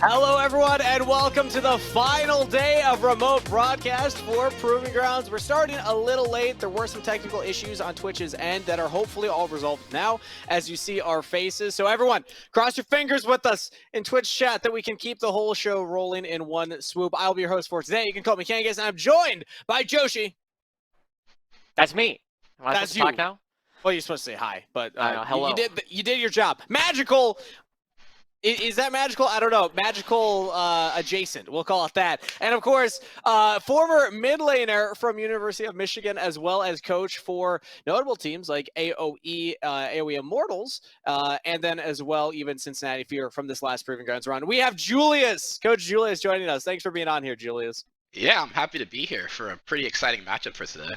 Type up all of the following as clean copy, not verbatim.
Hello, everyone, and welcome to the final day of remote broadcast for Proving Grounds. We're starting a little late. There were some technical issues on Twitch's end that are hopefully all resolved now as you see our faces. So everyone, cross your fingers with us in Twitch chat that we can keep the whole show rolling in one swoop. I'll be your host for today. You can call me Kangas, and I'm joined by Joshi. That's me. Am I That's supposed to you. talk now? Well, you're supposed to say hi, but hello. you did your job. Magical. Is that magical? I don't know. Magical adjacent. We'll call it that. And of course, former mid laner from University of Michigan, as well as coach for notable teams like AOE, AOE Immortals, and then as well even Cincinnati Fear from this last Proving Grounds run. We have Julius, Coach Julius, joining us. Thanks for being on here, Julius. Yeah, I'm happy to be here for a pretty exciting matchup for today.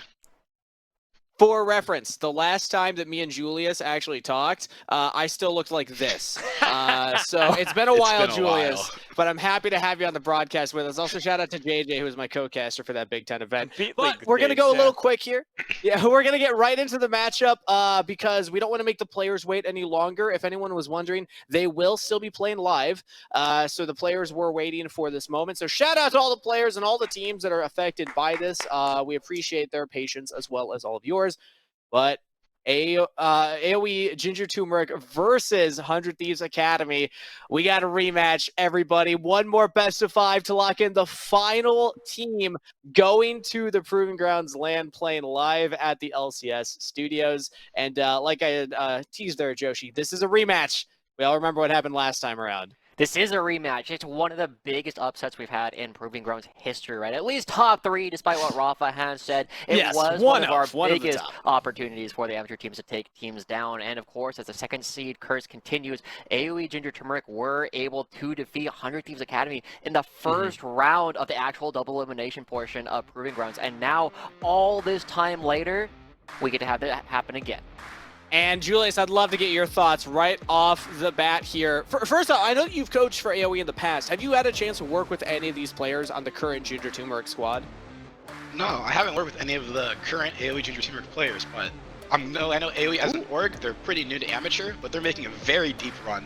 For reference, the last time that me and Julius actually talked, I still looked like this. So it's been a while, Julius, but I'm happy to have you on the broadcast with us. Also, shout out to JJ, who is my co-caster for that Big Ten event. But we're going to go a little quick here. Yeah, we're going to get right into the matchup because we don't want to make the players wait any longer. If anyone was wondering, they will still be playing live. So the players were waiting for this moment. So shout out to all the players and all the teams that are affected by this. We appreciate their patience as well as all of yours. But AOE Ginger Turmeric versus 100 Thieves Academy. We got a rematch, everybody. One more best of 5 to lock in the final team going to the Proving Grounds land playing live at the LCS studios. And like I had teased there, Joshi, this is a rematch. We all remember what happened last time around. This is a rematch. It's one of the biggest upsets we've had in Proving Grounds history, right? At least top 3, despite what Rafa has said. It was one of our biggest opportunities for the amateur teams to take teams down. And of course, as the second seed curse continues, AOE Ginger Turmeric were able to defeat 100 Thieves Academy in the first round of the actual double elimination portion of Proving Grounds. And now, all this time later, we get to have that happen again. And Julius, I'd love to get your thoughts right off the bat here. First off, I know that you've coached for AOE in the past. Have you had a chance to work with any of these players on the current Ginger Turmeric squad? No, I haven't worked with any of the current AOE Ginger Turmeric players, but I know AOE as an org, they're pretty new to amateur, but they're making a very deep run,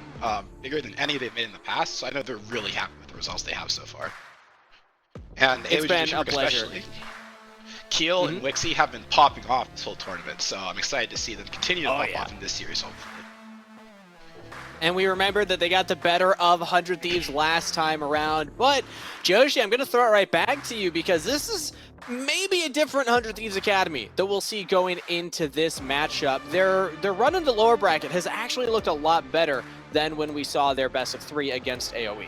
bigger than any they've made in the past, so I know they're really happy with the results they have so far. And it's AOE been Ginger a Turmeric pleasure. Especially, Keel and Wixie have been popping off this whole tournament, so I'm excited to see them continue to pop off in this series, hopefully. And we remember that they got the better of 100 Thieves last time around. But, Joshi, I'm going to throw it right back to you because this is maybe a different 100 Thieves Academy that we'll see going into this matchup. Their run in the lower bracket has actually looked a lot better than when we saw their best of 3 against AOE.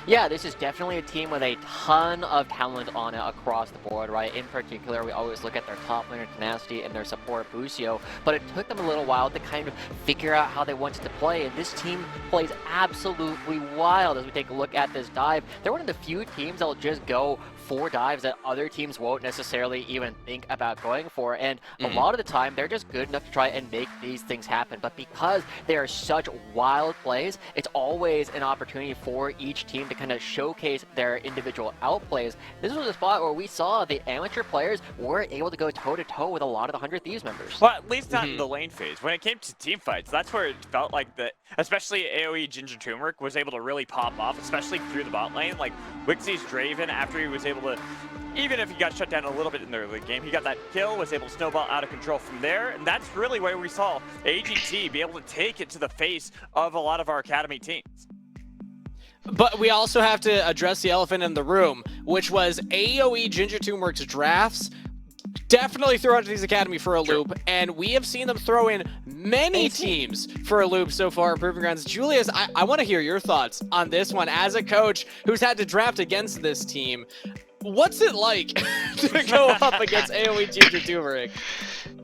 Yeah, this is definitely a team with a ton of talent on it across the board, right? In particular, we always look at their top laner Tenacity and their support Busio, but it took them a little while to kind of figure out how they wanted to play, and this team plays absolutely wild as we take a look at this dive. They're one of the few teams that will just go 4 dives that other teams won't necessarily even think about going for, and a lot of the time they're just good enough to try and make these things happen. But because they are such wild plays, it's always an opportunity for each team to kind of showcase their individual outplays. This was a spot where we saw the amateur players were able to go toe-to-toe with a lot of the 100 Thieves members. Well, at least not in the lane phase. When it came to team fights, that's where it felt like that, especially AOE Ginger Turmeric was able to really pop off, especially through the bot lane. Like Wixie's Draven, after he was able to, even if he got shut down a little bit in the early game, he got that kill, was able to snowball out of control from there, and that's really where we saw AGT be able to take it to the face of a lot of our academy teams. But we also have to address the elephant in the room, which was AOE Ginger Turmeric's drafts definitely throw into these academy for a loop, and we have seen them throw in many teams for a loop so far at Proving Grounds. Julius, I want to hear your thoughts on this one as a coach who's had to draft against this team. What's it like to go up against AOE Ginger Turmeric?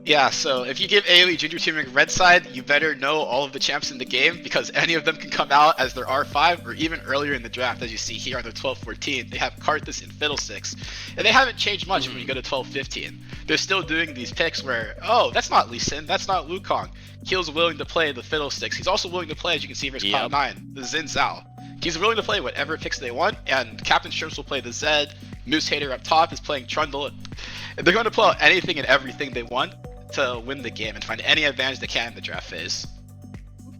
Yeah, so if you give AOE Ginger Turmeric red side, you better know all of the champs in the game because any of them can come out as their R5 or even earlier in the draft, as you see here on their 12-14. They have Karthus and Fiddlesticks, and they haven't changed much when you go to 12-15. They're still doing these picks where, oh, that's not Lee Sin, that's not Wukong. Keel's willing to play the Fiddlesticks. He's also willing to play, as you can see, versus Cloud9, the Xin Zhao. He's willing to play whatever picks they want, and Captain Shrimps will play the Zed. Moose Hater up top is playing Trundle. They're going to pull out anything and everything they want to win the game and find any advantage they can in the draft phase.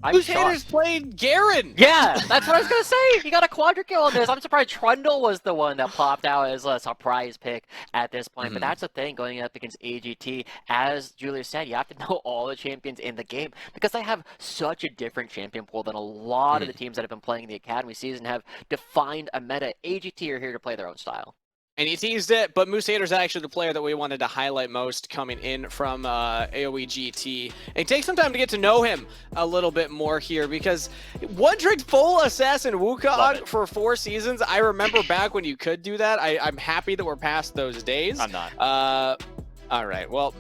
Moose Hater's played Garen. Yeah, that's what I was going to say. He got a quadra kill on this. I'm surprised Trundle was the one that popped out as a surprise pick at this point. But that's the thing, going up against AGT. As Julius said, you have to know all the champions in the game because they have such a different champion pool than a lot of the teams that have been playing the Academy season have defined a meta. AGT are here to play their own style. And he teased it, but Moose Hater's actually the player that we wanted to highlight most coming in from AOE GT. And it takes some time to get to know him a little bit more here because one-trick full Assassin Wukong for 4 seasons. I remember back when you could do that. I'm happy that we're past those days. I'm not. All right. Well,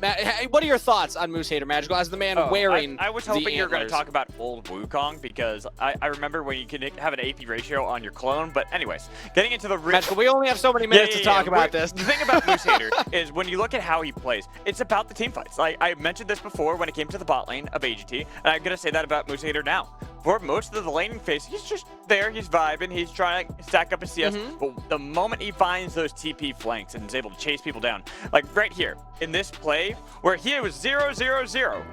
what are your thoughts on Moose Hater Magical as the man wearing I was hoping you were going to antlers? talk about old Wukong because I remember when you could have an AP ratio on your clone. But anyways, getting into the Magical, we only have so many minutes to talk about this. The thing about Moose Hater is when you look at how he plays, it's about the team fights. Like I mentioned this before when it came to the bot lane of AGT, and I'm going to say that about Moose Hater now. For most of the laning phase, he's just there, he's vibing, he's trying to stack up his CS, but the moment he finds those TP flanks and is able to chase people down, like right here, in this play, where he was 0-0-0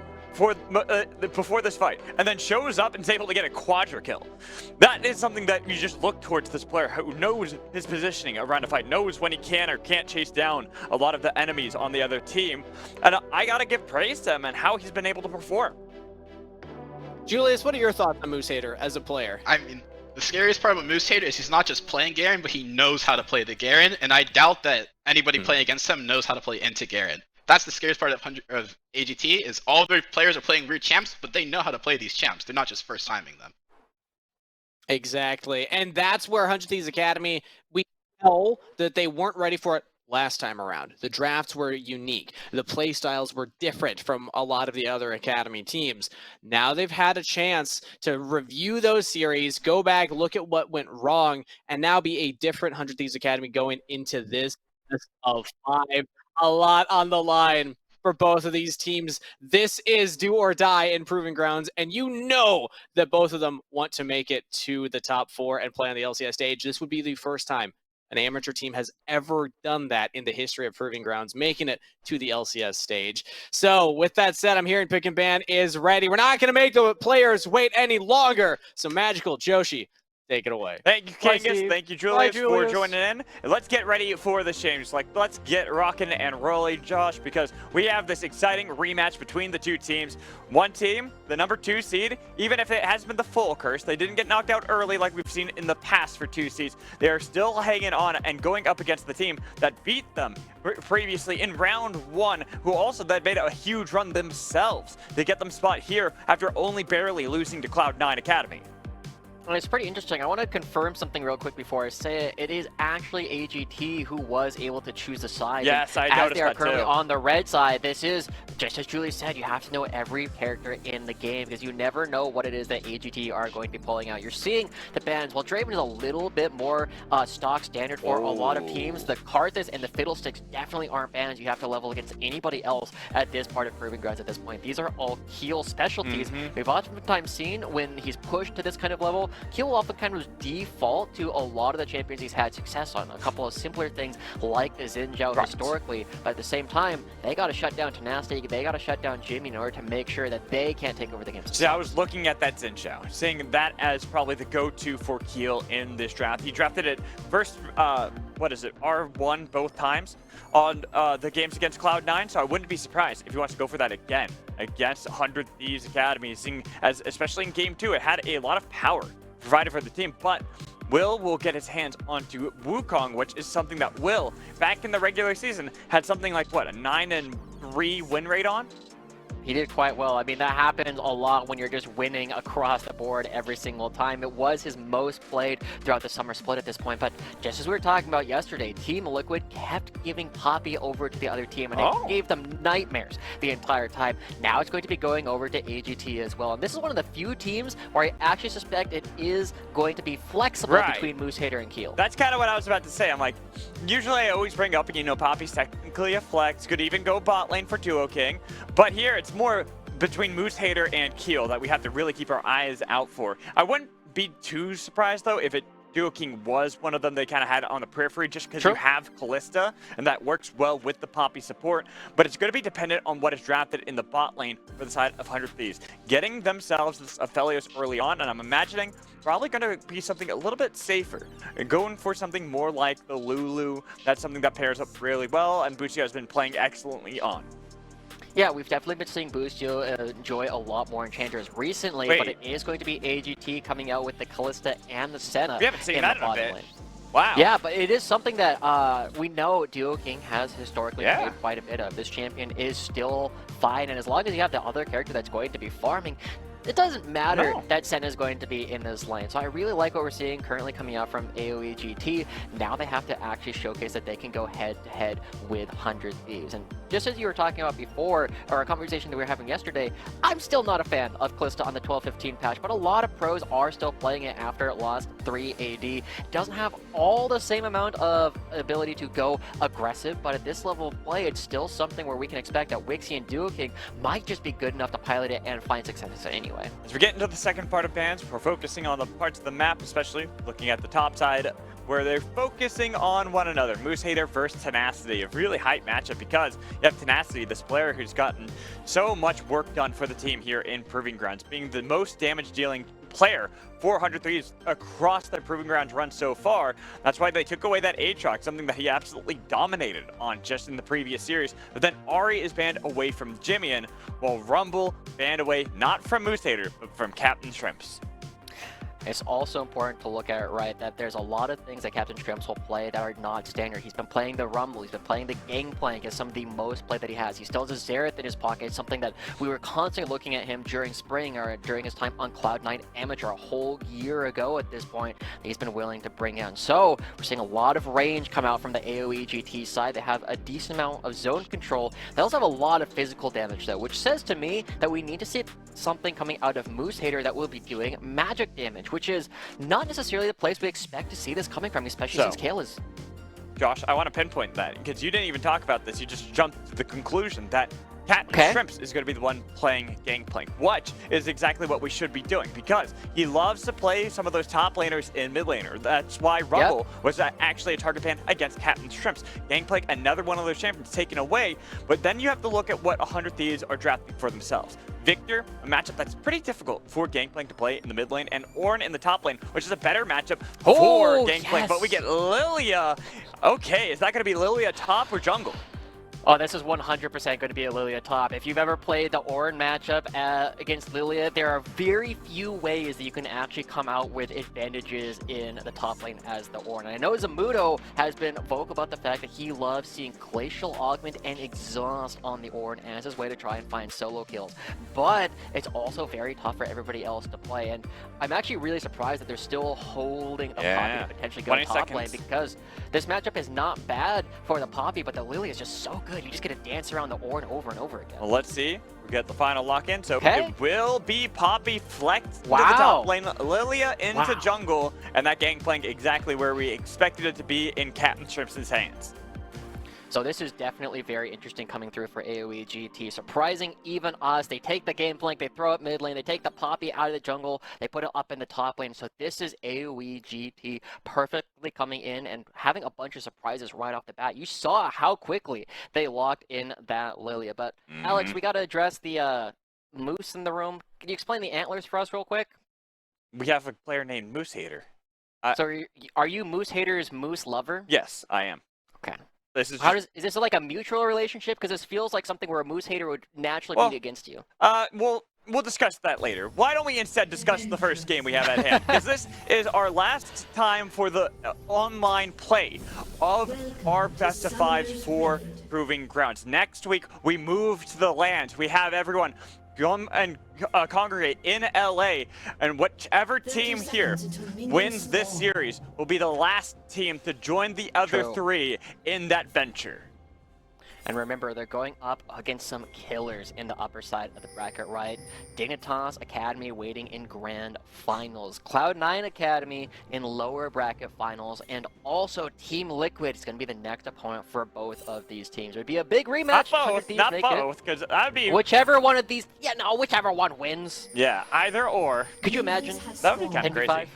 before this fight, and then shows up and is able to get a quadra kill. That is something that you just look towards this player who knows his positioning around a fight, knows when he can or can't chase down a lot of the enemies on the other team, and I gotta give praise to him and how he's been able to perform. Julius, what are your thoughts on Moose Hater as a player? I mean, the scariest part about Moose Hater is he's not just playing Garen, but he knows how to play the Garen, and I doubt that anybody playing against him knows how to play into Garen. That's the scariest part of AGT, is all their players are playing weird champs, but they know how to play these champs. They're not just first timing them. Exactly. And that's where 100 Thieves Academy, we know that they weren't ready for it last time around. The drafts were unique. The play styles were different from a lot of the other Academy teams. Now they've had a chance to review those series, go back, look at what went wrong, and now be a different 100 Thieves Academy going into this of 5. A lot on the line for both of these teams. This is do or die in Proving Grounds, and you know that both of them want to make it to the top 4 and play on the LCS stage. This would be the first time an amateur team has ever done that in the history of Proving Grounds, making it to the LCS stage. So with that said, I'm hearing Pick and Ban is ready. We're not going to make the players wait any longer. So Magical, Joshi, take it away. Thank you, Kangas. Thank you, Julius, for Julius. joining in. And let's get ready for the change. Let's get rocking and rolling, Josh, because we have this exciting rematch between the two teams. One team, the number 2 seed, even if it has been the full curse, they didn't get knocked out early like we've seen in the past for 2 seeds. They are still hanging on and going up against the team that beat them previously in round 1, who also that made a huge run themselves to get them spot here after only barely losing to Cloud9 Academy. And it's pretty interesting. I want to confirm something real quick before I say it. It is actually AGT who was able to choose the side. Yes, I noticed as they are that currently too. on the red side, this is, just as Julie said, you have to know every character in the game because you never know what it is that AGT are going to be pulling out. You're seeing the bans. While Draven is a little bit more stock standard for a lot of teams, the Karthus and the Fiddlesticks definitely aren't bans you have to level against anybody else at this part of Proving Grounds at this point. These are all Keel specialties. We've oftentimes seen when he's pushed to this kind of level, Keel will often kind of default to a lot of the champions he's had success on. A couple of simpler things like the Xin Zhao historically, but at the same time, they got to shut down Tenacity, they got to shut down Jimmy in order to make sure that they can't take over the game. See, I was looking at that Xin Zhao, seeing that as probably the go-to for Keel in this draft. He drafted it first, what is it, R1 both times on the games against Cloud9, so I wouldn't be surprised if he wants to go for that again against 100 Thieves Academy, seeing as, especially in Game 2, it had a lot of power provided for the team, but Will get his hands onto Wukong, which is something that Will, back in the regular season, had something like, what, a 9-3 win rate on? He did quite well. I mean, that happens a lot when you're just winning across the board every single time. It was his most played throughout the summer split at this point, but just as we were talking about yesterday, Team Liquid kept giving Poppy over to the other team, and it gave them nightmares the entire time. Now it's going to be going over to AGT as well, and this is one of the few teams where I actually suspect it is going to be flexible between Moose Hater and Keel. That's kind of what I was about to say. I'm like, usually I always bring up, Poppy's technically a flex, could even go bot lane for Duo King, but here it's more between Moose Hater and Keel that we have to really keep our eyes out for. I wouldn't be too surprised though if it Duo King was one of them they kind of had on the periphery just because you have Callista, and that works well with the Poppy support. But it's going to be dependent on what is drafted in the bot lane for the side of 100 Thieves. Getting themselves this Aphelios early on, and I'm imagining probably going to be something a little bit safer. And going for something more like the Lulu, that's something that pairs up really well, and Buccio has been playing excellently on. Yeah, we've definitely been seeing Buccio enjoy a lot more enchanters recently, but it is going to be AGT coming out with the Callista and the Senna. We haven't seen that in a bit. Lane. Wow. Yeah, but it is something that we know Duo King has historically played quite a bit of. This champion is still fine, and as long as you have the other character that's going to be farming, it doesn't matter that Senna is going to be in this lane. So I really like what we're seeing currently coming out from AOE GT. Now they have to actually showcase that they can go head-to-head with 100 Thieves. And just as you were talking about before, or a conversation that we were having yesterday, I'm still not a fan of Callista on the 12-15 patch, but a lot of pros are still playing it after it lost 3 AD. Doesn't have all the same amount of ability to go aggressive, but at this level of play, it's still something where we can expect that Wixie and Duo King might just be good enough to pilot it and find success anyway. As we get into the second part of bans, we're focusing on the parts of the map, especially looking at the top side, where they're focusing on one another. Moose Hater versus Tenacity, a really hype matchup because you have Tenacity, this player who's gotten so much work done for the team here in Proving Grounds, being the most damage dealing player for 100 Thieves across their Proving Grounds run so far. That's why they took away that Aatrox, something that he absolutely dominated on just in the previous series. But then Ari is banned away from Jimmian, while Rumble banned away not from Moose Hater, but from Captain Shrimps. It's also important to look at it right that there's a lot of things that Captain Shrimps will play that are not standard. He's been playing the Rumble, he's been playing the Gangplank as some of the most play that he has. He still has a Xerath in his pocket, something that we were constantly looking at him during spring or during his time on Cloud9 Amateur a whole year ago at this point that he's been willing to bring in. So we're seeing a lot of range come out from the AOE GT side. They have a decent amount of zone control. They also have a lot of physical damage though, which says to me that we need to see something coming out of Moose Hater that will be doing magic damage, which is not necessarily the place we expect to see this coming from, especially since Kale is... Josh, I want to pinpoint that, because you didn't even talk about this. You just jumped to the conclusion that Captain Shrimps is going to be the one playing Gangplank, which is exactly what we should be doing, because he loves to play some of those top laners in mid laner. That's why Rumble was actually a target ban against Captain Shrimps. Gangplank, another one of those champions taken away, but then you have to look at what 100 Thieves are drafting for themselves. Victor, a matchup that's pretty difficult for Gangplank to play in the mid lane, and Ornn in the top lane, which is a better matchup for Gangplank, but we get Lilia. Okay, is that going to be Lilia top or jungle? Oh, this is 100% going to be a Lilia top. If you've ever played the Ornn matchup against Lilia, there are very few ways that you can actually come out with advantages in the top lane as the Ornn. And I know Zamudo has been vocal about the fact that he loves seeing Glacial Augment and Exhaust on the Ornn as his way to try and find solo kills. But it's also very tough for everybody else to play. And I'm actually really surprised that they're still holding a Poppy to potentially go top lane, because this matchup is not bad for the Poppy, but the Lilia is just so good. You just get to dance around the Ornn over and over again. Well, let's see. We get the final lock in. So it will be Poppy flexed to the top lane, Lilia into jungle, and that Gangplank exactly where we expected it to be in Captain Shrimps' hands. So this is definitely very interesting coming through for AOE GT. Surprising even us. They take the Gangplank, they throw it mid lane, they take the Poppy out of the jungle, they put it up in the top lane. So this is AOE GT perfectly coming in and having a bunch of surprises right off the bat. You saw how quickly they locked in that Lilia. But Alex, we got to address the Moose in the room. Can you explain the antlers for us real quick? We have a player named Moose Hater. So are you Moose Hater's Moose lover? Yes, I am. Okay. This is is this like a mutual relationship? Because this feels like something where a Moose Hater would naturally be against you. We'll discuss that later. Why don't we instead discuss the first game we have at hand? Because this is our last time for the online play of our best of fives for Proving Grounds. Next week, we move to the land. We have everyone come and congregate in LA, and whichever team here wins this series will be the last team to join the other three in that venture. And remember, they're going up against some killers in the upper side of the bracket, right? Dignitas Academy waiting in grand finals. Cloud9 Academy in lower bracket finals. And also Team Liquid is going to be the next opponent for both of these teams. It would be a big rematch. Not both, because that'd be... Whichever one of these... Yeah, no, whichever one wins. Yeah, either or. Could you imagine? That would be kind of crazy.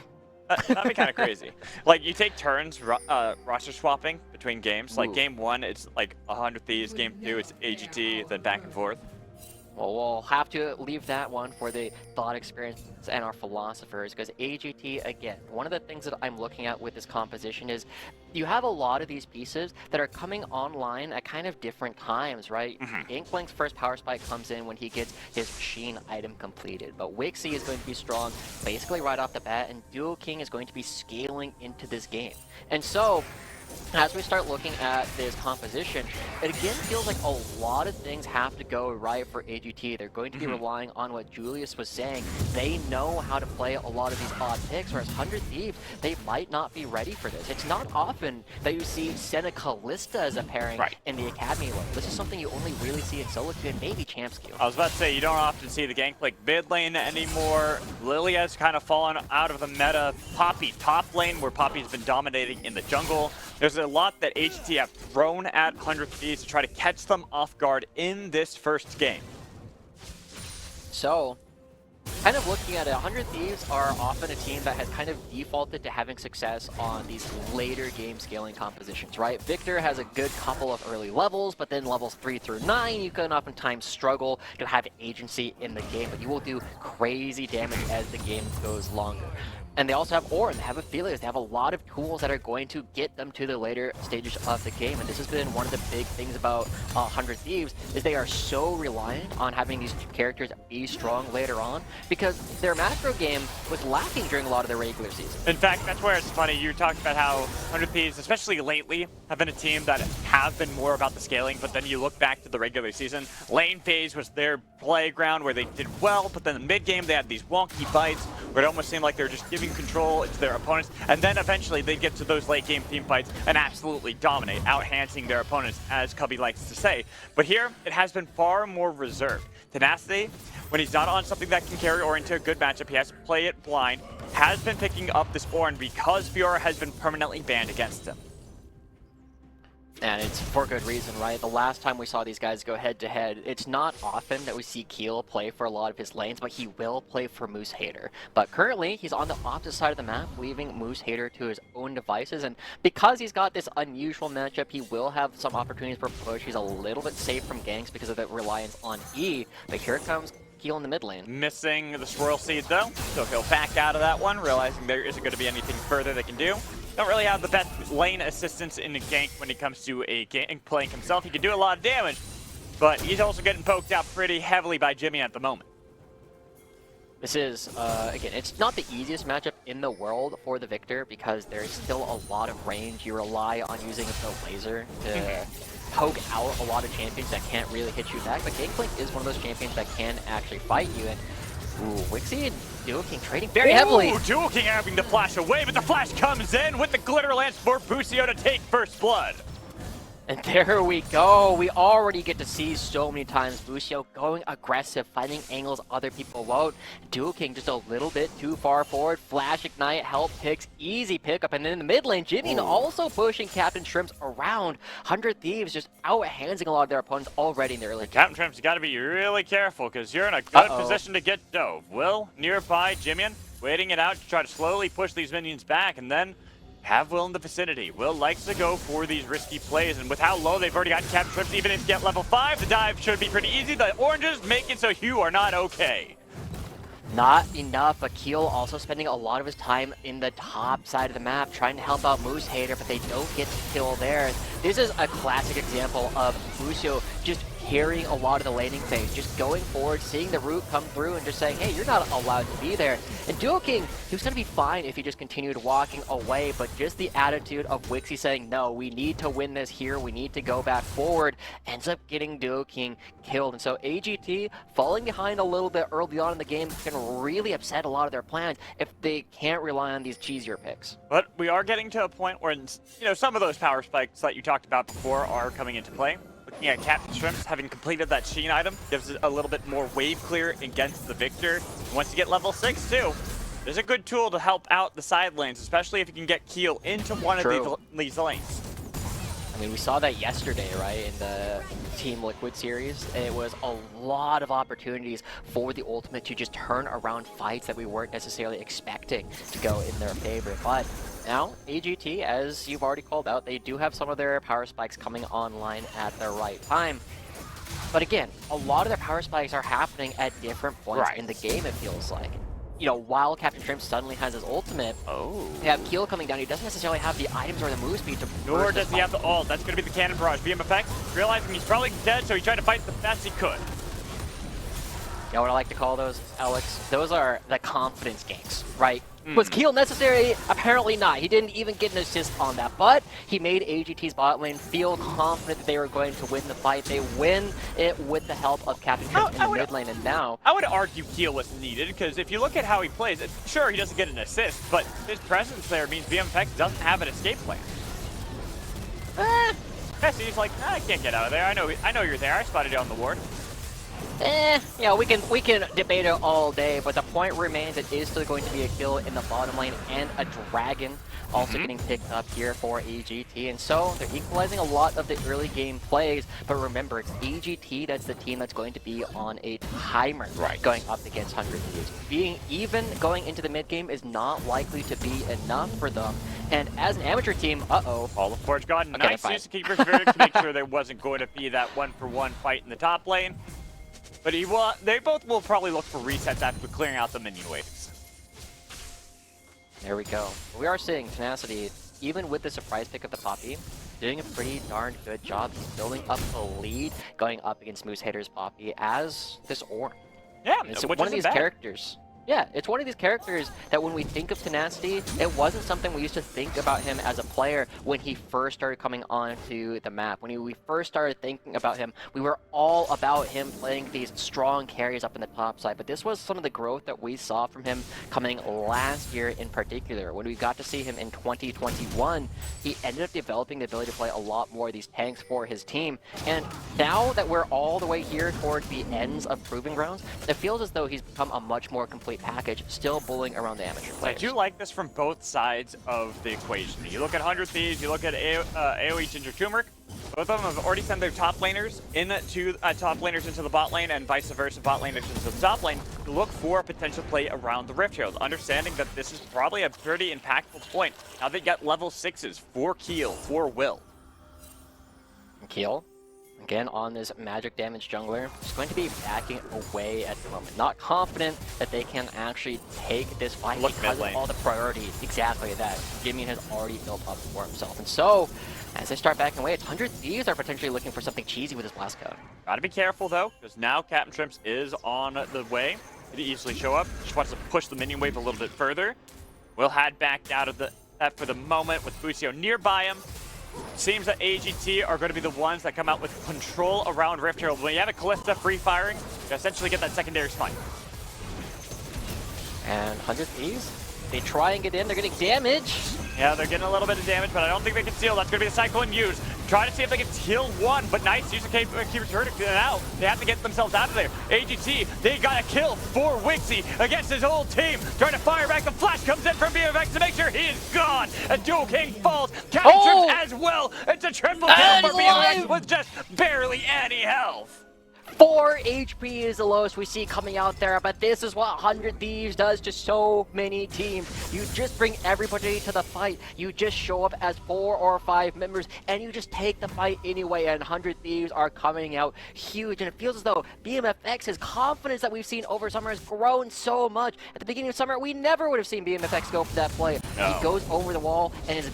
That'd be kind of crazy. Like, you take turns roster swapping between games. Like, Ooh. game 1, it's like 100 Thieves. Game 2, it's AGT, then back and forth. Well, we'll have to leave that one for the thought experience and our philosophers, because AGT, again, one of the things that I'm looking at with this composition is you have a lot of these pieces that are coming online at kind of different times, right? Gameplank's first power spike comes in when he gets his machine item completed, but Wixie is going to be strong basically right off the bat, and Duo King is going to be scaling into this game. And so, as we start looking at this composition, it again feels like a lot of things have to go right for AGT. They're going to be relying on what Julius was saying. They know how to play a lot of these odd picks, whereas 100 Thieves, they might not be ready for this. It's not often that you see Senna Callista as a pairing in the Academy level. This is something you only really see in solo queue and maybe Champs queue. I was about to say, you don't often see the Gangplank mid lane anymore. Lilia's kind of fallen out of the meta. Poppy top lane, where Poppy's been dominating in the jungle. There's a lot that AGT have thrown at 100 Thieves to try to catch them off guard in this first game. So, kind of looking at it, 100 Thieves are often a team that has kind of defaulted to having success on these later game scaling compositions, right? Victor has a good couple of early levels, but then levels 3 through 9, you can oftentimes struggle to have agency in the game, but you will do crazy damage as the game goes longer. And they also have Aura, and they have Aphelios. They have a lot of tools that are going to get them to the later stages of the game. And this has been one of the big things about 100 Thieves, is they are so reliant on having these characters be strong later on, because their macro game was lacking during a lot of the regular season. In fact, that's where it's funny. You talked about how 100 Thieves, especially lately, have been a team that have been more about the scaling, but then you look back to the regular season, lane phase was their playground where they did well, but then the mid game they had these wonky bites where it almost seemed like they were just giving control to their opponents, and then eventually they get to those late game team fights and absolutely dominate, out-hansing their opponents, as Cubby likes to say. But here, it has been far more reserved. Tenacity, when he's not on something that can carry or into a good matchup, he has to play it blind, has been picking up this Ornn because Fiora has been permanently banned against him. And it's for good reason, right? The last time we saw these guys go head-to-head, it's not often that we see Keel play for a lot of his lanes, but he will play for Moose Hater. But currently, he's on the opposite side of the map, leaving Moose Hater to his own devices. And because he's got this unusual matchup, he will have some opportunities for push. He's a little bit safe from ganks because of the reliance on E. But here comes Keel in the mid lane. Missing the Swirl Seed, though. So he'll back out of that one, realizing there isn't going to be anything further they can do. Don't really have the best lane assistance in the gank when it comes to a gank playing himself. He can do a lot of damage, but he's also getting poked out pretty heavily by Jimmy at the moment. This is, again, it's not the easiest matchup in the world for the Victor because there's still a lot of range. You rely on using the laser to poke out a lot of champions that can't really hit you back, but Gangplank is one of those champions that can actually fight you. And ooh, Wixie and Duo King trading very heavily. Duo King having to flash away, but the flash comes in with the Glitter Lance for Busio to take first blood. And there we go. We already get to see so many times Busio going aggressive, finding angles other people won't. Duo King just a little bit too far forward. Flash Ignite, help picks, easy pickup. And then in the mid lane, Jimmy also pushing Captain Shrimps around. 100 Thieves just out-handsing a lot of their opponents already in the early game. Captain Shrimps, you got to be really careful because you're in a good position to get dove. Will nearby, Jimian waiting it out to try to slowly push these minions back, and then have Will in the vicinity. Will likes to go for these risky plays, and with how low they've already got Captain Shrimps, even if you get level 5, the dive should be pretty easy. The oranges make it so you are not okay. Not enough, but Keel also spending a lot of his time in the top side of the map trying to help out Moose Hater, but they don't get the kill there. This is a classic example of Busio just carrying a lot of the laning phase, just going forward, seeing the root come through and just saying, hey, you're not allowed to be there. And Duo King, he was going to be fine if he just continued walking away, but just the attitude of Wixie saying, no, we need to win this here, we need to go back forward, ends up getting Duo King killed. And so AGT, falling behind a little bit early on in the game, can really upset a lot of their plans if they can't rely on these cheesier picks. But we are getting to a point where, you know, some of those power spikes that you talked about before are coming into play. Looking at Captain Shrimps, having completed that Sheen item, gives it a little bit more wave clear against the Victor. Once you get level 6 too, there's a good tool to help out the side lanes, especially if you can get Keel into one of these lanes. I mean, we saw that yesterday, right, in the Team Liquid series. It was a lot of opportunities for the Ultimate to just turn around fights that we weren't necessarily expecting to go in their favor. But now, AGT, as you've already called out, they do have some of their power spikes coming online at the right time. But again, a lot of their power spikes are happening at different points in the game, it feels like. You know, while Captain Shrimp suddenly has his ultimate, you have Keel coming down. He doesn't necessarily have the items or the move speed to Nor does he have the ult. That's going to be the cannon barrage. BMFX, realizing he's probably dead, so he tried to fight the best he could. You know what I like to call those, Alex? Those are the confidence ganks, right? Was Keel necessary? Apparently not. He didn't even get an assist on that, but he made AGT's bot lane feel confident that they were going to win the fight. They win it with the help of Captain Shrimp in the mid lane, and now... I would argue Keel was needed, because if you look at how he plays, sure, he doesn't get an assist, but his presence there means BMFX doesn't have an escape plan. Yeah, so he's like, I can't get out of there. I know you're there. I spotted you on the ward. Yeah, we can debate it all day, but the point remains it is still going to be a kill in the bottom lane and a dragon also getting picked up here for AGT. And so they're equalizing a lot of the early game plays, but remember, it's AGT that's the team that's going to be on a timer going up against 100 Thieves. Being even going into the mid game is not likely to be enough for them. And as an amateur team, All of Forge got Okay, nice use of Keeper's Verdict to make sure there wasn't going to be that one-for-one fight in the top lane. But they both will probably look for resets after clearing out the minion waves. There we go. We are seeing Tenacity, even with the surprise pick of the Poppy, doing a pretty darn good job building up a lead going up against Moose Hater's Poppy as this Ornn. Yeah, It's one of these characters. Yeah, it's one of these characters that when we think of Tenacity, it wasn't something we used to think about him as a player when he first started coming onto the map. When we first started thinking about him, we were all about him playing these strong carries up in the top side. But this was some of the growth that we saw from him coming last year in particular. When we got to see him in 2021, he ended up developing the ability to play a lot more of these tanks for his team. And now that we're all the way here toward the ends of Proving Grounds, it feels as though he's become a much more complete package, still bullying around the amateur players. I do like this from both sides of the equation. You look at 100 Thieves, you look at AOE Ginger Turmeric. Both of them have already sent their top laners into the bot lane, and vice versa, bot laners into the top lane to look for a potential play around the Rift Herald, understanding that this is probably a pretty impactful point. Now they got level 6s for Keel, for Will. Keel, again on this magic damage jungler, is going to be backing away at the moment. Not confident that they can actually take this fight because of all the priority exactly that Gideon has already built up for himself. And so, as they start backing away, 100 Thieves are potentially looking for something cheesy with his blast code. Gotta be careful though, because now Captain Shrimps is on the way. Could easily show up. Just wants to push the minion wave a little bit further. We'll head back out of that for the moment with Busio nearby him. Seems that AGT are going to be the ones that come out with control around Rift Herald. When you have a Callista free firing, you essentially get that secondary smite. And 100 Thieves, they try and get in, they're getting damage. Yeah, they're getting a little bit of damage, but I don't think they can steal. That's going to be the Cyclone use. Try to see if they can kill one, but nice use of Keeper's Verdict out. They have to get themselves out of there. AGT, they got a kill for Wixie against his whole team. Trying to fire back. The flash comes in from BMX to make sure he is gone. And Dual King falls. Captain Shrimp as well. It's a triple kill for BMX with just barely any health. 4 HP is the lowest we see coming out there, but this is what 100 Thieves does to so many teams. You just bring everybody to the fight. You just show up as 4 or 5 members, and you just take the fight anyway, and 100 Thieves are coming out huge. And it feels as though BMFX's confidence that we've seen over summer has grown so much. At the beginning of summer, we never would have seen BMFX go for that play. No. He goes over the wall and is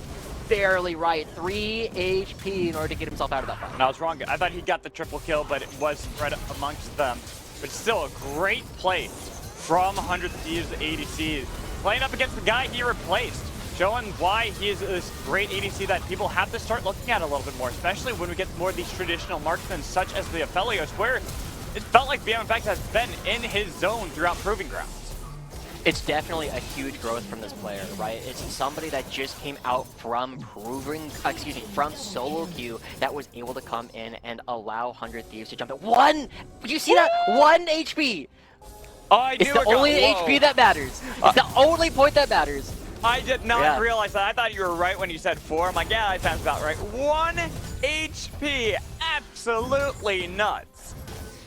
barely right. 3 HP in order to get himself out of that fight. No, I was wrong. I thought he got the triple kill, but it was spread amongst them. But still a great play from 100 Thieves ADC. Playing up against the guy he replaced. Showing why he is this great ADC that people have to start looking at a little bit more, especially when we get more of these traditional marksmen such as the Aphelios, where it felt like BMFX has been in his zone throughout Proving Grounds. It's definitely a huge growth from this player, right? It's somebody that just came out from from solo queue that was able to come in and allow 100 Thieves to jump at 1! Did you see that? 1 HP! Oh, I it's the only HP that matters. It's the only point that matters. I did not realize that. I thought you were right when you said 4. I'm like, yeah, that sounds about right. 1 HP absolutely nuts.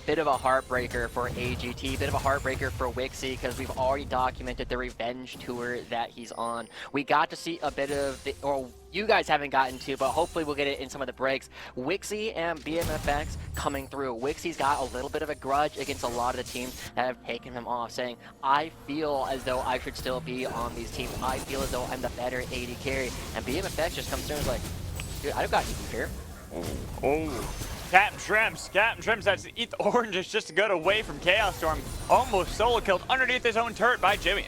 Bit of a heartbreaker for AGT, bit of a heartbreaker for Wixie, because we've already documented the revenge tour that he's on. We got to see a bit of the, or you guys haven't gotten to, but hopefully we'll get it in some of the breaks. Wixie and BMFX coming through. Wixie's got a little bit of a grudge against a lot of the teams that have taken him off, saying, I feel as though I should still be on these teams. I feel as though I'm the better AD carry. And BMFX just comes through and is like, dude, I've got you here. Oh. Captain Shrimps has to eat the oranges just to get away from Chaos Storm. Almost solo killed underneath his own turret by Jimmy.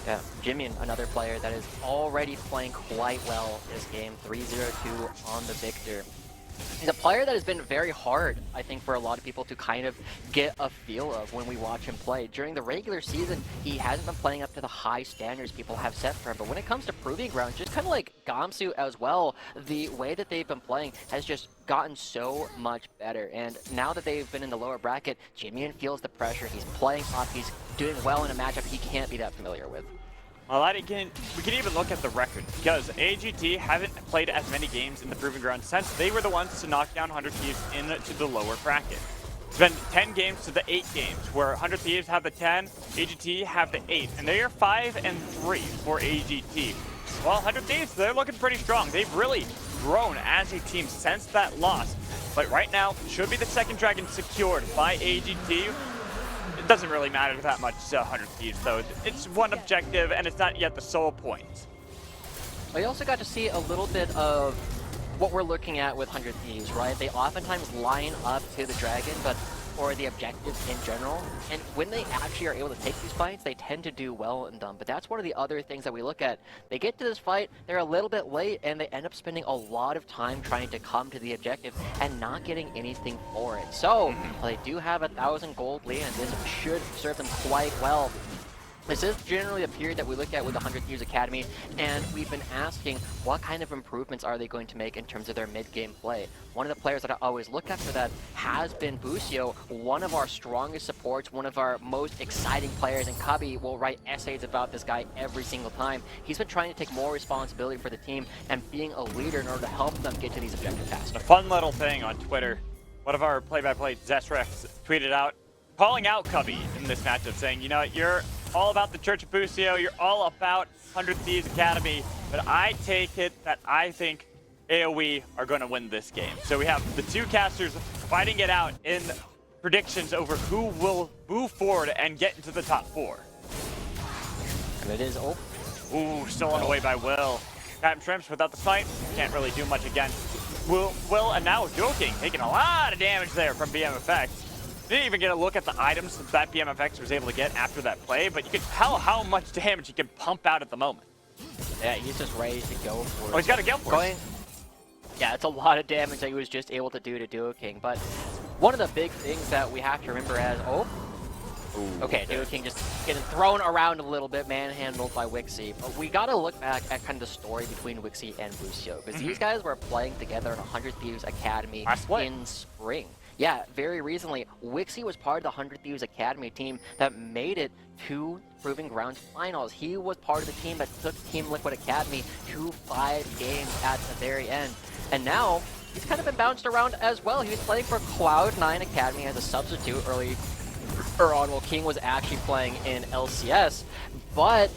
Yeah, Jimmy, another player that is already playing quite well this game. 3-0-2 on the victor. He's a player that has been very hard, I think, for a lot of people to kind of get a feel of when we watch him play. During the regular season, he hasn't been playing up to the high standards people have set for him. But when it comes to Proving Ground, just kind of like Gamsu as well, the way that they've been playing has just gotten so much better. And now that they've been in the lower bracket, Jimmy feels the pressure. He's playing up. He's doing well in a matchup he can't be that familiar with. Well, we can even look at the record, because AGT haven't played as many games in the Proving Ground since they were the ones to knock down 100 Thieves into the lower bracket. It's been 10 games to the 8 games, where 100 Thieves have the 10, AGT have the 8, and they are 5-3 for AGT. Well, 100 Thieves, they're looking pretty strong. They've really grown as a team since that loss. But right now, should be the second dragon secured by AGT. It doesn't really matter that much to 100 Thieves, though. It's one objective, and it's not yet the sole point. We also got to see a little bit of what we're looking at with 100 Thieves, right? They oftentimes line up to the dragon, or the objectives in general, and when they actually are able to take these fights, they tend to do well in them. But that's one of the other things that we look at. They get to this fight, they're a little bit late, and they end up spending a lot of time trying to come to the objective and not getting anything for it. So, they do have 1,000 gold lead, and this should serve them quite well. This is generally a period that we look at with the 100 Thieves Academy, and we've been asking what kind of improvements are they going to make in terms of their mid-game play. One of the players that I always look at for that has been Busio, one of our strongest supports, one of our most exciting players, and Cubby will write essays about this guy every single time. He's been trying to take more responsibility for the team and being a leader in order to help them get to these objectives faster. A fun little thing on Twitter, one of our play-by-play Zesrex tweeted out, calling out Cubby in this matchup, saying, you know, you're all about the Church of Busio, you're all about 100 Thieves Academy, but I take it that I think AOE are going to win this game. So we have the two casters fighting it out in predictions over who will move forward and get into the top 4. And it is open. Ooh, stolen away by Will. Captain Shrimps without the fight, can't really do much against Will, and now Joking taking a lot of damage there from BMFX. Didn't even get a look at the items that BMFX was able to get after that play, but you can tell how much damage he can pump out at the moment. Yeah, he's just ready to go for it. Oh, he's got a Gale Force. Yeah, it's a lot of damage that he was just able to do to Duo King, but one of the big things that we have to remember as, okay, Duo King just getting thrown around a little bit, manhandled by Wixie, but we gotta look back at kind of the story between Wixie and Busio, because these guys were playing together in 100 Thieves Academy in spring. Yeah, very recently, Wixie was part of the 100 Thieves Academy team that made it to Proving Grounds Finals. He was part of the team that took Team Liquid Academy to 5 games at the very end. And now, he's kind of been bounced around as well. He was playing for Cloud9 Academy as a substitute early on while King was actually playing in LCS, but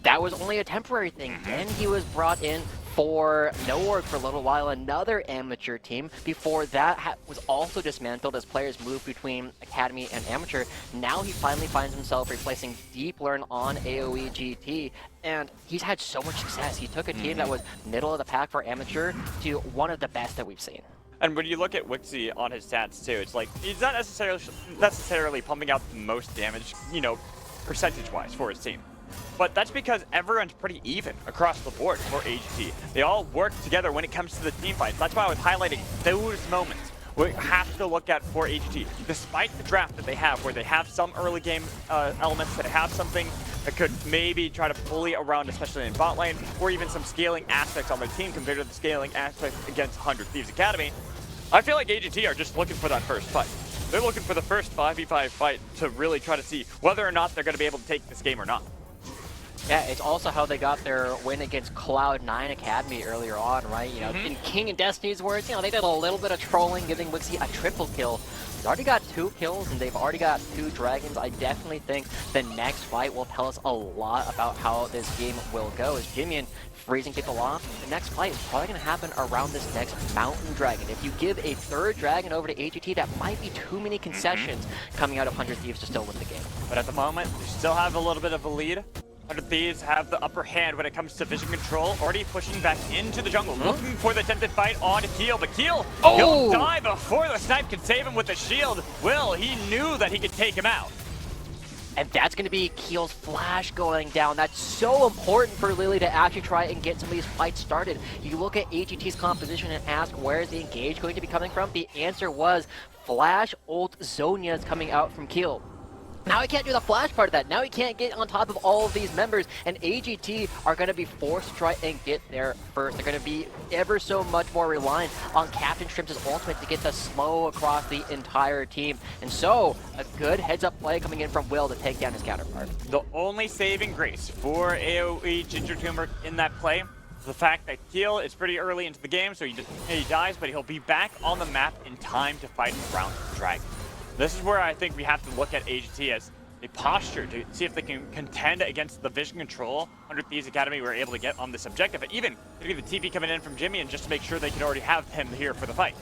that was only a temporary thing. Then he was brought in for NoOrg for a little while, another amateur team. Before that was also dismantled as players moved between Academy and Amateur. Now he finally finds himself replacing Deep Learn on AOE GT, and he's had so much success. He took a team that was middle of the pack for Amateur to one of the best that we've seen. And when you look at Wixie on his stats too, it's like he's not necessarily pumping out the most damage, you know, percentage-wise for his team. But that's because everyone's pretty even across the board for AGT. They all work together when it comes to the team fights. That's why I was highlighting those moments we have to look at for AGT. Despite the draft that they have, where they have some early game elements, that have something that could maybe try to bully around, especially in bot lane, or even some scaling aspects on their team compared to the scaling aspects against 100 Thieves Academy, I feel like AGT are just looking for that first fight. They're looking for the first 5v5 fight to really try to see whether or not they're going to be able to take this game or not. Yeah, it's also how they got their win against Cloud9 Academy earlier on, right? You know, in King and Destiny's words, you know, they did a little bit of trolling, giving Wixie a triple kill. They've already got 2 kills, and they've already got 2 dragons. I definitely think the next fight will tell us a lot about how this game will go. As Jimian freezing people off, the next fight is probably going to happen around this next mountain dragon. If you give a 3rd dragon over to AGT, that might be too many concessions coming out of 100 Thieves to still win the game. But at the moment, they still have a little bit of a lead. 100 Thieves have the upper hand when it comes to vision control, already pushing back into the jungle, looking for the attempted fight on Keel, but Keel, he'll die before the snipe can save him with the shield. Will, he knew that he could take him out. And that's going to be Keel's flash going down. That's so important for Lily to actually try and get some of these fights started. You look at AGT's composition and ask, where is the engage going to be coming from? The answer was flash ult Zhonya's coming out from Keel. Now he can't do the flash part of that. Now he can't get on top of all of these members, and AGT are going to be forced to try and get there first. They're going to be ever so much more reliant on Captain Shrimps' ultimate to get the slow across the entire team. And so, a good heads-up play coming in from Will to take down his counterpart. The only saving grace for AOE Ginger Turmeric in that play is the fact that Keel is pretty early into the game, so he dies, but he'll be back on the map in time to fight around the dragon. This is where I think we have to look at AGT as a posture to see if they can contend against the vision control 100 Thieves Academy were able to get on this objective, and even maybe the TP coming in from Jimmy and just to make sure they can already have him here for the fight.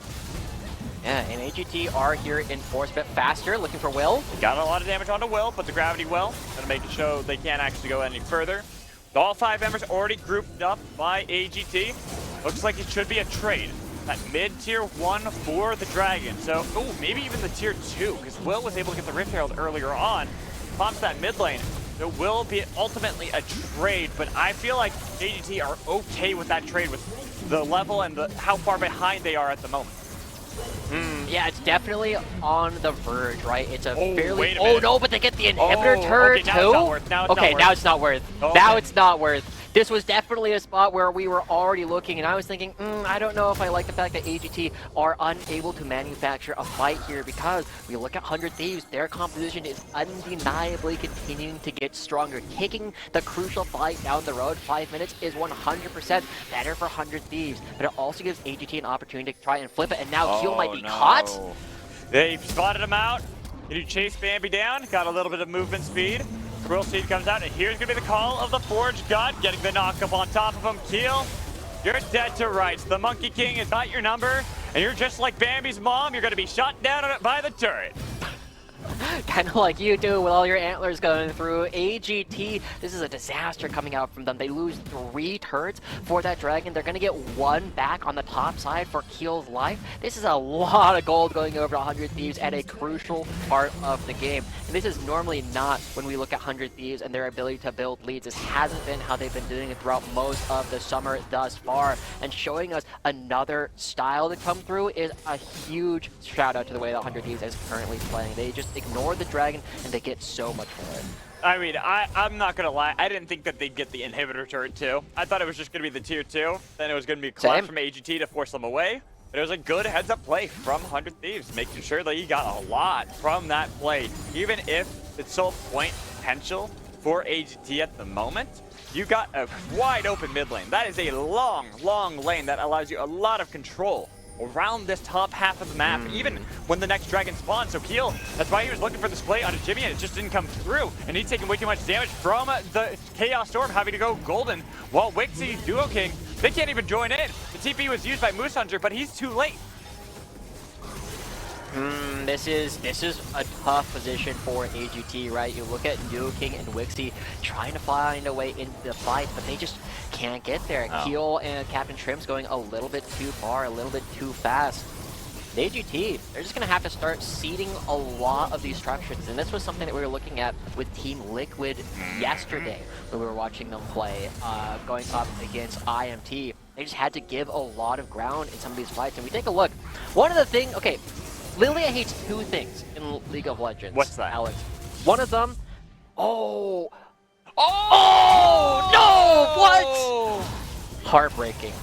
Yeah, and AGT are here in force a bit faster, looking for Will. They got a lot of damage onto Will, but the gravity well, gonna make it show they can't actually go any further. All 5 members already grouped up by AGT. Looks like it should be a trade. That mid-tier 1 for the Dragon. So, maybe even the tier 2, because Will was able to get the Rift Herald earlier on. Pops that mid lane. It will be ultimately a trade, but I feel like AGT are okay with that trade with the level and how far behind they are at the moment. Yeah, it's definitely on the verge, right? It's a fairly... wait a minute. No, but they get the inhibitor turret okay, now too? Now it's not worth. Now it's not worth. This was definitely a spot where we were already looking, and I was thinking, I don't know if I like the fact that AGT are unable to manufacture a fight here, because we look at 100 Thieves, their composition is undeniably continuing to get stronger. Taking the crucial fight down the road, 5 minutes, is 100% better for 100 Thieves, but it also gives AGT an opportunity to try and flip it, and now Keel might be caught. They spotted him out. Did he chase Bambi down? Got a little bit of movement speed. Cruel Seed comes out, and here's going to be the call of the Forge God, getting the knock up on top of him. Keel, you're dead to rights. The Monkey King is not your number, and you're just like Bambi's mom. You're going to be shot down by the turret. Kind of like you do with all your antlers going through. AGT, this is a disaster coming out from them. They lose 3 turrets for that dragon. They're going to get 1 back on the top side for Keel's life. This is a lot of gold going over to 100 Thieves at a crucial part of the game. And this is normally not when we look at 100 Thieves and their ability to build leads. This hasn't been how they've been doing it throughout most of the summer thus far. And showing us another style to come through is a huge shout out to the way that 100 Thieves is currently playing. They just ignore the dragon and they get so much for it. I mean, I'm not going to lie. I didn't think that they'd get the inhibitor turret too. I thought it was just going to be the tier 2. Then it was going to be a collapse from AGT to force them away. But it was a good heads-up play from 100 Thieves, making sure that you got a lot from that play. Even if it's sole point potential for AGT at the moment, you got a wide open mid lane. That is a long, long lane that allows you a lot of control around this top half of the map, even when the next dragon spawns. So Keel, that's why he was looking for this play onto Jimmy, and it just didn't come through. And he's taking way too much damage from the Chaos Storm, having to go golden, while Wixie, Duo King, they can't even join in. The TP was used by Moose Hunter, but he's too late. This is a tough position for AGT, right? You look at Duo King and Wixie trying to find a way into the fight, but they just can't get there. Keel and Captain Shrimps going a little bit too far, a little bit too fast. The AGT, they're just going to have to start seeding a lot of these structures, and this was something that we were looking at with Team Liquid yesterday when we were watching them play, going up against IMT. They just had to give a lot of ground in some of these fights, and we take a look. One of the things, okay, Lilia hates 2 things in League of Legends. What's that? Alex? One of them, no! What? Heartbreaking.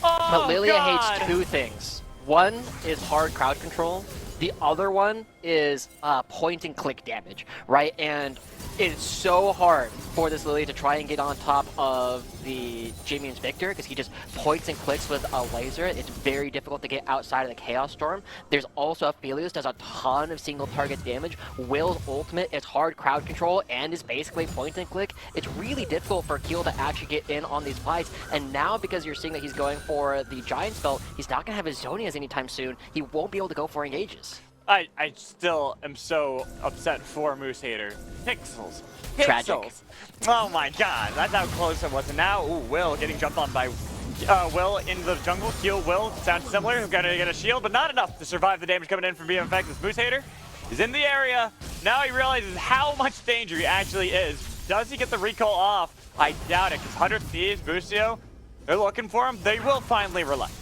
But Lilia hates 2 things. One is hard crowd control. The other one is point and click damage, right? And it's so hard for this Lily to try and get on top of the Jamien's Victor because he just points and clicks with a laser. It's very difficult to get outside of the Chaos Storm. There's also Aphelios does a ton of single target damage. Will's ultimate is hard crowd control and is basically point and click. It's really difficult for Keel to actually get in on these fights. And now because you're seeing that he's going for the Giant spell, he's not going to have his Zonias anytime soon. He won't be able to go for engages. I still am so upset for Moose Hater. Pixels. Tragic. Pixels. Oh my god, that's how close it was. And now, ooh, Will getting jumped on by Will in the jungle. Keel Will sounds similar. He's gonna get a shield, but not enough to survive the damage coming in from BMFX. This Moose Hater is in the area. Now he realizes how much danger he actually is. Does he get the recall off? I doubt it, because 100 Thieves, Busio, they're looking for him. They will finally relent.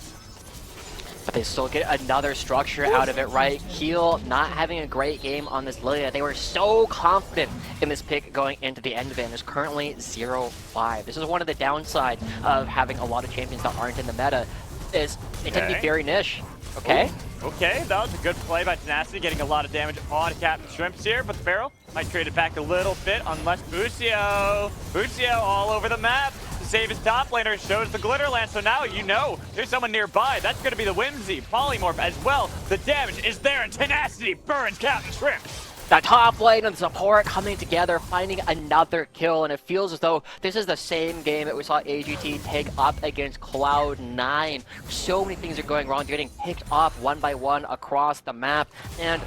But they still get another structure out of it, right? Keel not having a great game on this Lilia. They were so confident in this pick going into the end of it, and there's currently 0-5. This is one of the downsides of having a lot of champions that aren't in the meta, is they tend to be very niche. Okay? Ooh, okay, that was a good play by Tenacity, getting a lot of damage on Captain Shrimps here, but the barrel might trade it back a little bit, unless Busio all over the map. Save his top laner, shows the glitter lance, so now you know there's someone nearby. That's going to be the Whimsy Polymorph as well. The damage is there, and Tenacity burns Captain Shrimp. The top lane and the support coming together, finding another kill, and it feels as though this is the same game that we saw AGT take up against Cloud9. So many things are going wrong. They're getting picked off one by one across the map, and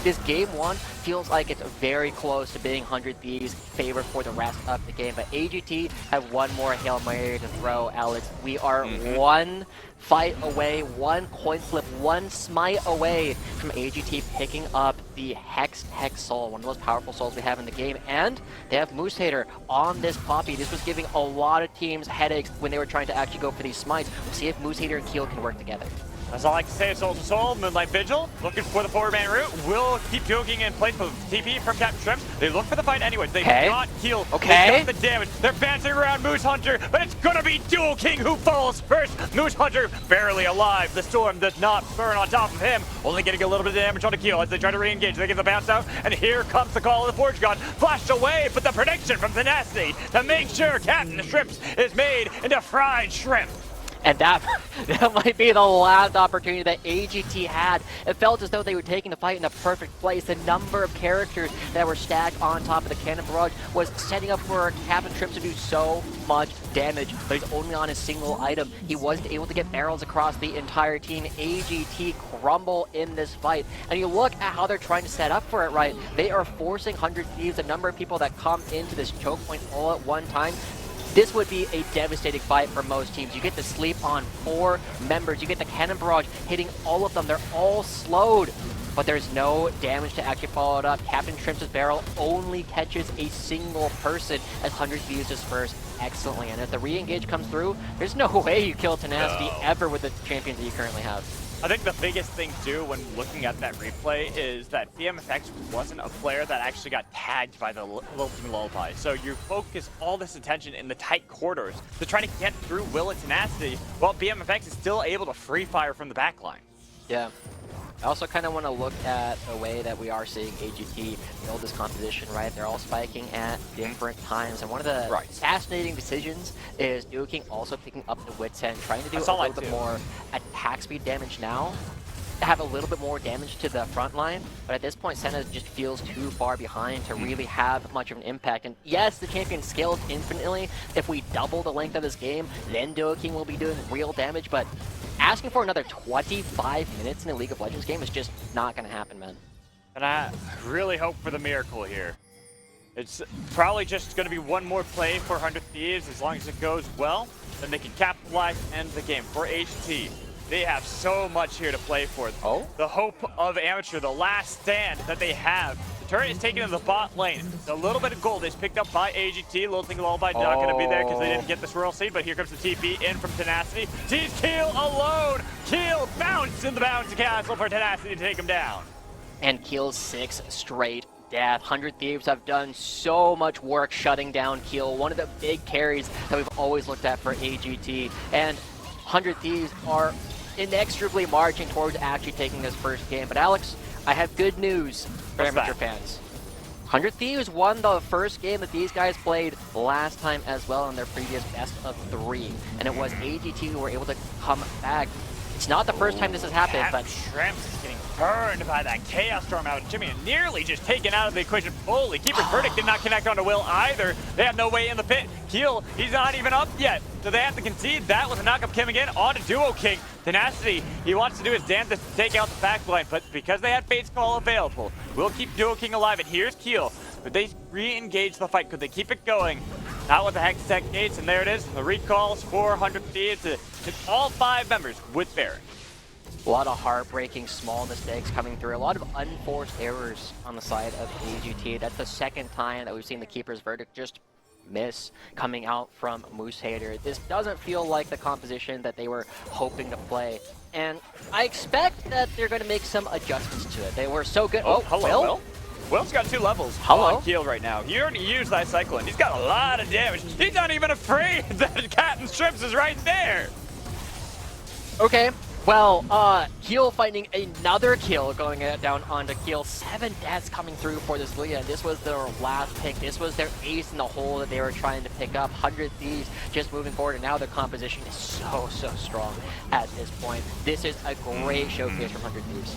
this game one feels like it's very close to being 100 Thieves' favor for the rest of the game. But AGT have one more Hail Mary to throw, Alex. We are one fight away, one coin flip, one smite away from AGT picking up the Hexed Soul, one of the most powerful souls we have in the game. And they have Moose Hater on this Poppy. This was giving a lot of teams headaches when they were trying to actually go for these smites. We'll see if Moose Hater and Keel can work together. That's all I can say. Soul to Soul, Moonlight Vigil, looking for the forward-man route. Will keep joking in place with TP from Captain Shrimps. They look for the fight anyways. They do not heal. They got the damage. They're bouncing around Moose Hunter, but it's gonna be Dual King who falls first. Moose Hunter barely alive. The storm does not burn on top of him, only getting a little bit of damage on Keel as they try to re-engage. They get the bounce out, and here comes the call of the Forge God. Flashed away, but the prediction from Tenacity to make sure Captain Shrimps is made into fried shrimp. And that might be the last opportunity that AGT had. It felt as though they were taking the fight in the perfect place. The number of characters that were stacked on top of the cannon barrage was setting up for Captain Shrimp to do so much damage, but he's only on a single item. He wasn't able to get barrels across the entire team. AGT crumble in this fight. And you look at how they're trying to set up for it, right? They are forcing 100 Thieves, the number of people that come into this choke point all at one time. This would be a devastating fight for most teams. You get to sleep on 4 members. You get the cannon barrage hitting all of them. They're all slowed, but there's no damage to actually follow it up. Captain Shrimps' barrel only catches a single person as 100 Thieves disperse excellently. And if the re-engage comes through, there's no way you kill Tenacity ever with the champions that you currently have. I think the biggest thing too when looking at that replay is that BMFX wasn't a player that actually got tagged by the Lilting Lullaby. So you focus all this attention in the tight corridors to try to get through Will and Tenacity while BMFX is still able to free fire from the backline. Yeah. I also kind of want to look at the way that we are seeing AGT build this composition, right? They're all spiking at different times, and one of the fascinating decisions is Dual King also picking up the Wit's End, trying to do a little bit more attack speed damage now, have a little bit more damage to the front line, but at this point Senna just feels too far behind to really have much of an impact. And yes, the champion scales infinitely. If we double the length of this game, then Dual King will be doing real damage, but asking for another 25 minutes in a League of Legends game is just not going to happen, man. And I really hope for the miracle here. It's probably just going to be one more play for 100 Thieves. As long as it goes well, then they can capitalize and end the game. For AGT, they have so much here to play for. The hope of Amateur, the last stand that they have. The turret is taken to the bot lane. A little bit of gold is picked up by AGT. Lilting Lullaby not going to be there because they didn't get this royal seed, but here comes the TP in from Tenacity. Sees Keel alone. Keel bounced in the bouncy castle for Tenacity to take him down. And Keel's 6 straight death. 100 Thieves have done so much work shutting down Keel, one of the big carries that we've always looked at for AGT. And 100 Thieves are inexorably marching towards actually taking this first game. But Alex, I have good news for amateur fans. 100 Thieves won the first game that these guys played last time as well in their previous best of 3. And it was AGT who were able to come back. It's not the first time this has happened, but Shrimps is getting burned by that Chaos Storm out. Jimmy nearly just taken out of the equation fully. Keeper's Verdict did not connect onto Will either. They have no way in the pit. Keel, he's not even up yet. So they have to concede. That was a knockup coming in on to Duo King. Tenacity, he wants to do his damnedest to take out the backline, but because they had Fate's Call available, we'll keep Duo King alive. And here's Keel. But they re-engage the fight. Could they keep it going? Not with the Hextech Gates, and there it is. The recalls, 400 Thieves. It's all 5 members with Baron. a lot of heartbreaking small mistakes coming through. A lot of unforced errors on the side of AGT. That's the second time that we've seen the Keeper's Verdict just miss coming out from Moose Hater. This doesn't feel like the composition that they were hoping to play. And I expect that they're going to make some adjustments to it. They were so good. Oh, hello, Will? Will's got 2 levels on Keel right now. He already used that Cyclone. He's got a lot of damage. He's not even afraid that Captain Strips is right there. Okay. Well, Keel finding another kill going down onto Keel. 7 deaths coming through for this Leah, and this was their last pick. This was their ace in the hole that they were trying to pick up. 100 Thieves just moving forward, and now their composition is so strong at this point. This is a great showcase from 100 Thieves.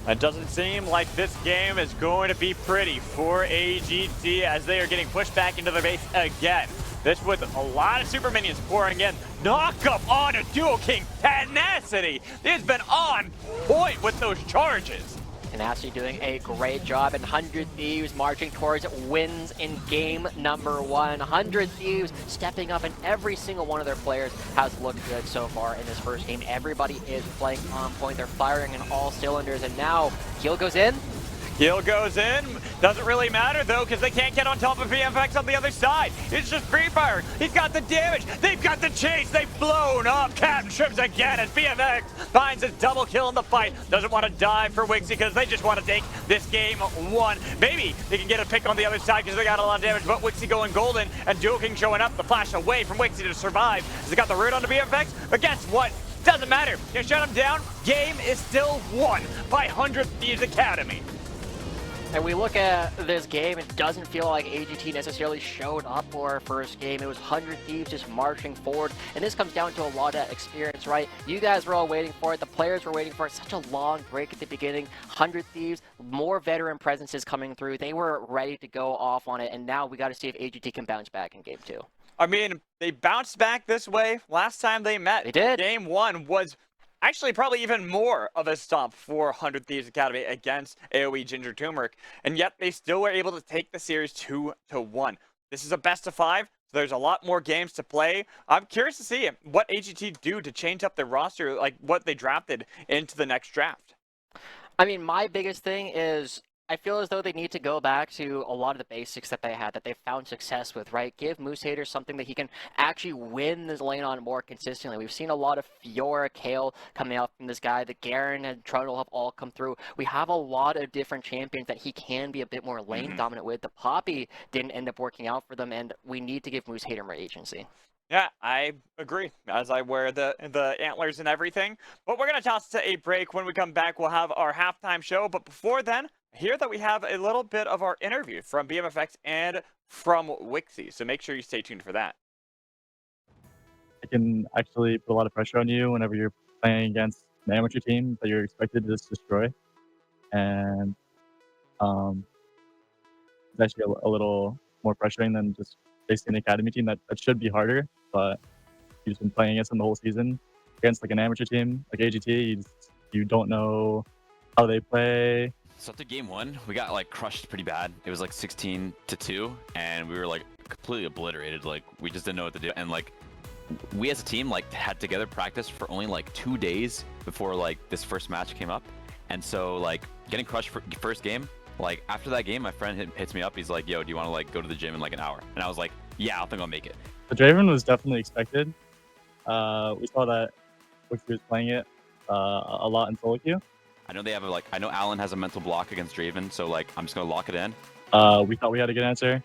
It doesn't seem like this game is going to be pretty for AGT as they are getting pushed back into their base again. This with a lot of super minions pouring in. Knock up on a Duo King. Tenacity has been on point with those charges. Tenacity doing a great job, and 100 Thieves marching towards wins in game number 1. 100 Thieves stepping up, and every single one of their players has looked good so far in this first game. Everybody is playing on point. They're firing in all cylinders, and now Keel goes in. Keel goes in. Doesn't really matter, though, because they can't get on top of VFX on the other side. It's just free fire. He's got the damage. They've got the chase. They've blown up Captain Strips again as VFX finds his double kill in the fight. Doesn't want to die for Wixie because they just want to take this game 1. Maybe they can get a pick on the other side because they got a lot of damage, but Wixie going golden and Duo King showing up. The flash away from Wixie to survive. They got the root onto VFX, but guess what? Doesn't matter. You shut him down. Game is still won by 100 Thieves Academy. And we look at this game, it doesn't feel like AGT necessarily showed up for our first game. It was 100 Thieves just marching forward. And this comes down to a lot of experience, right? You guys were all waiting for it. The players were waiting for it. Such a long break at the beginning. 100 Thieves, more veteran presences coming through. They were ready to go off on it. And now we got to see if AGT can bounce back in game 2. I mean, they bounced back this way last time they met. They did. Game 1 was actually probably even more of a stomp for 100 Thieves Academy against AOE Ginger Turmeric, and yet they still were able to take the series 2-1. This is a best of 5, so there's a lot more games to play. I'm curious to see what AGT do to change up their roster, like what they drafted into the next draft. I mean, my biggest thing is I feel as though they need to go back to a lot of the basics that they had, that they found success with, right? Give Moose Hater something that he can actually win this lane on more consistently. We've seen a lot of Fiora, Kale coming out from this guy. The Garen and Trundle have all come through. We have a lot of different champions that he can be a bit more lane dominant with. The Poppy didn't end up working out for them, and we need to give Moose Hater more agency. Yeah, I agree, as I wear the antlers and everything. But we're going to toss to a break. When we come back, we'll have our halftime show. But before then, here that we have a little bit of our interview from BMFX and from Wixie. So make sure you stay tuned for that. It can actually put a lot of pressure on you whenever you're playing against an amateur team that you're expected to just destroy. And it's actually a little more frustrating than just facing an academy team that should be harder, but you've been playing against them the whole season. Against like an amateur team like AGT, you don't know how they play. So after game 1, we got like crushed pretty bad. It was like 16-2, and we were like completely obliterated. Like we just didn't know what to do. And like we as a team like had together practice for only like 2 days before like this first match came up. And so like getting crushed for first game, like after that game, my friend hits me up. He's like, "Yo, do you want to like go to the gym in like an hour?" And I was like, "Yeah, I think I'll make it." The Draven was definitely expected. We saw that Wixie was playing it a lot in solo queue. I know they have I know Alan has a mental block against Draven, so like I'm just gonna lock it in. We thought we had a good answer,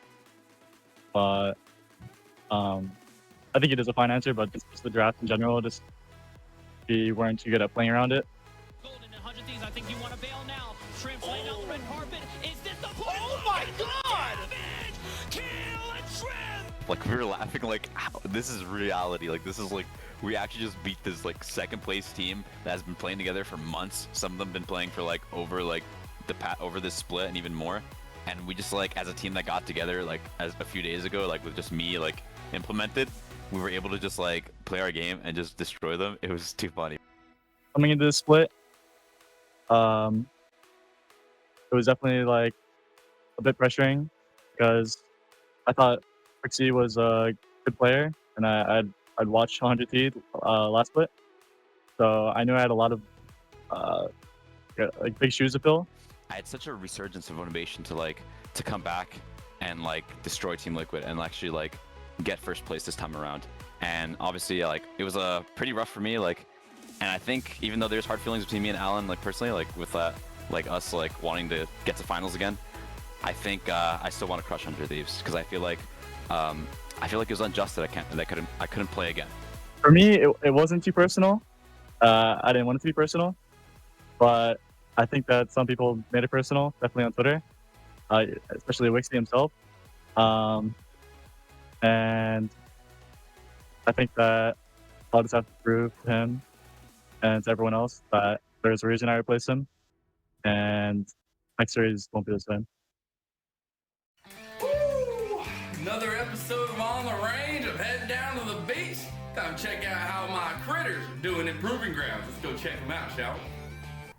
but I think it is a fine answer. But it's just the draft in general, just we weren't too good at playing around it. Golden and 100 Thieves, I think you want to bail now. Shrimps Like we were laughing like, this is reality. Like this is like we actually just beat this like second place team that has been playing together for months. Some of them been playing for like over this split and even more. And we just like as a team that got together like as a few days ago, like with just me like implemented, we were able to just like play our game and just destroy them. It was too funny. Coming into the split, it was definitely like a bit pressuring because I thought Pixie was a good player, and I'd watched 100T last split, so I knew I had a lot of like big shoes to fill. I had such a resurgence of motivation to come back and like destroy Team Liquid and actually like get first place this time around. And obviously like it was pretty rough for me, like, and I think even though there's hard feelings between me and Alan, like personally, like with like us like wanting to get to finals again, I think I still want to crush under Thieves because I feel like it was unjust that I couldn't play again. For me, it wasn't too personal. I didn't want it to be personal, but I think that some people made it personal, definitely on Twitter, especially Wixie himself. And I think that I'll just have to prove to him and to everyone else that there's a reason I replaced him, and next series won't be the same. Woo! Another episode of On the Range. I'm heading down to the beach. Time to check out how my critters are doing in Proving Grounds. Let's go check them out, shall we?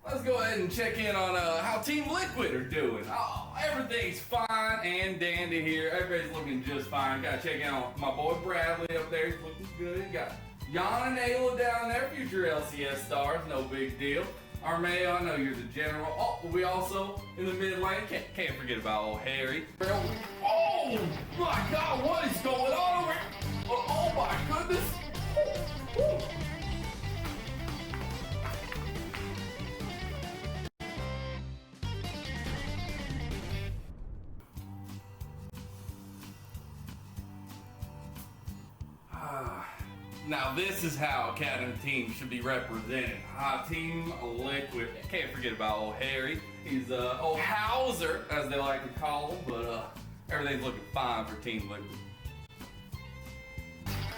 Let's go ahead and check in on how Team Liquid are doing. Oh, everything's fine and dandy here. Everybody's looking just fine. Gotta check in on my boy Bradley up there. He's looking good. Got Jan and Ayla down there, future LCS stars. No big deal. Armeo, I know you're the general. Oh, we also in the mid lane. Can't forget about old Harry. Oh my God, what is going on over here? Oh my goodness. Woo. Now this is how Academy team should be represented. Team Liquid. Can't forget about old Harry. He's old Hauser, as they like to call him, but everything's looking fine for Team Liquid.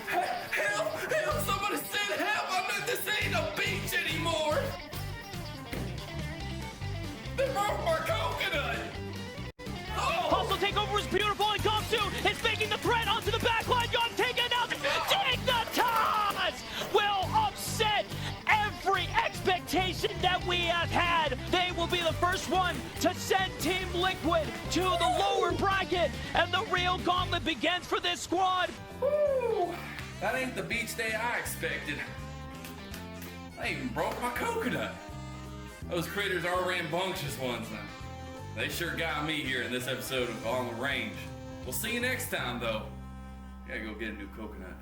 Help! Somebody send help! This ain't a beach anymore! They broke my coconut! Oh! Hustle takeover is beautiful, and Gomsu is making the threat onto the backline. Yon taken out. Dignitas will upset every expectation that we have had. They will be the first one to send Team Liquid to the lower bracket, and the real gauntlet begins for this squad. Woo! That ain't the beach day I expected. I even broke my coconut. Those critters are rambunctious ones now. They sure got me here in this episode of On the Range. We'll see you next time, though. Gotta go get a new coconut.